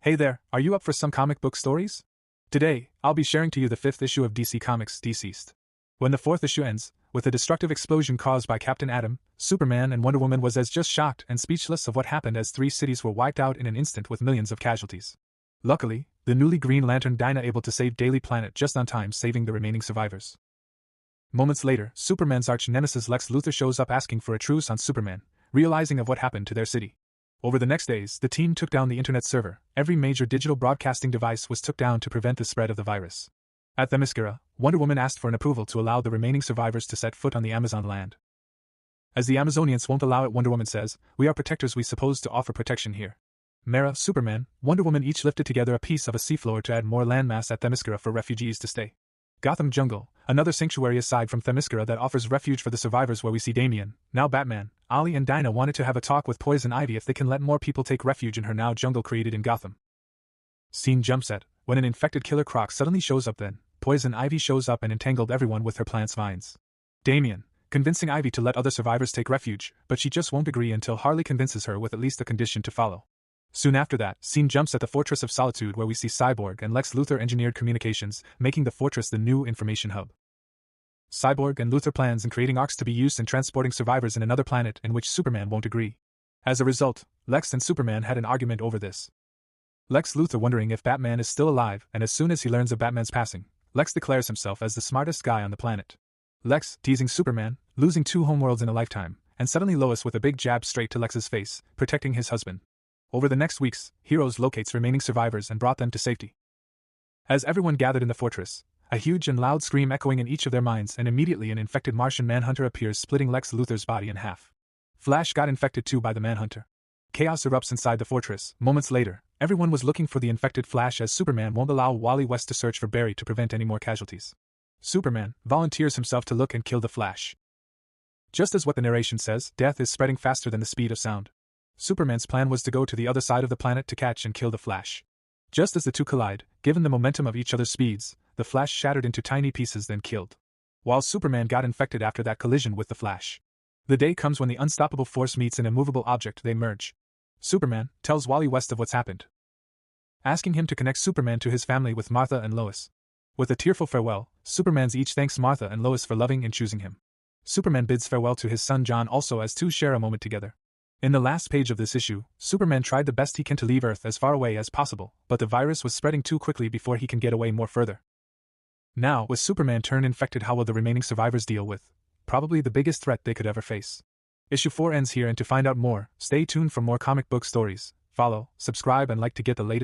Hey there, are you up for some comic book stories? Today, I'll be sharing to you the 5th issue of DC Comics' DCeased. When the 4th issue ends, with a destructive explosion caused by Captain Atom, Superman and Wonder Woman was as just shocked and speechless of what happened as 3 cities were wiped out in an instant with millions of casualties. Luckily, the newly Green Lantern Dinah able to save Daily Planet just on time, saving the remaining survivors. Moments later, Superman's arch-nemesis Lex Luthor shows up asking for a truce on Superman, realizing of what happened to their city. Over the next days, the team took down the internet server. Every major digital broadcasting device was took down to prevent the spread of the virus. At Themyscira, Wonder Woman asked for an approval to allow the remaining survivors to set foot on the Amazon land. As the Amazonians won't allow it, Wonder Woman says, "We are protectors, we supposed to offer protection here." Mera, Superman, Wonder Woman each lifted together a piece of a seafloor to add more landmass at Themyscira for refugees to stay. Gotham Jungle, another sanctuary aside from Themyscira that offers refuge for the survivors, where we see Damian, now Batman, Ollie and Dinah wanted to have a talk with Poison Ivy if they can let more people take refuge in her now jungle created in Gotham. Scene jumps at when an infected Killer Croc suddenly shows up. Then Poison Ivy shows up and entangled everyone with her plant's vines. Damian, convincing Ivy to let other survivors take refuge, but she just won't agree until Harley convinces her with at least a condition to follow. Soon after that, scene jumps at the Fortress of Solitude, where we see Cyborg and Lex Luthor engineered communications, making the fortress the new information hub. Cyborg and Luthor plans in creating arcs to be used in transporting survivors in another planet, in which Superman won't agree. As a result, Lex and Superman had an argument over this. Lex Luthor wondering if Batman is still alive, and as soon as he learns of Batman's passing, Lex declares himself as the smartest guy on the planet. Lex teasing Superman, losing 2 homeworlds in a lifetime, and suddenly Lois with a big jab straight to Lex's face, protecting his husband. Over the next weeks, Heroes locates remaining survivors and brought them to safety. As everyone gathered in the fortress, a huge and loud scream echoing in each of their minds, and immediately an infected Martian Manhunter appears, splitting Lex Luthor's body in half. Flash got infected too by the Manhunter. Chaos erupts inside the fortress. Moments later, everyone was looking for the infected Flash, as Superman won't allow Wally West to search for Barry to prevent any more casualties. Superman volunteers himself to look and kill the Flash. Just as what the narration says, death is spreading faster than the speed of sound. Superman's plan was to go to the other side of the planet to catch and kill the Flash. Just as the two collide, given the momentum of each other's speeds, the Flash shattered into tiny pieces, then killed. While Superman got infected after that collision with the Flash. The day comes when the unstoppable force meets an immovable object, they merge. Superman tells Wally West of what's happened, asking him to connect Superman to his family with Martha and Lois. With a tearful farewell, Superman's each thanks Martha and Lois for loving and choosing him. Superman bids farewell to his son John also, as two share a moment together. In the last page of this issue, Superman tried the best he can to leave Earth as far away as possible, but the virus was spreading too quickly before he can get away more further. Now, with Superman turned infected, how will the remaining survivors deal with probably the biggest threat they could ever face? Issue 4 ends here, and to find out more, stay tuned for more comic book stories. Follow, subscribe and like to get the latest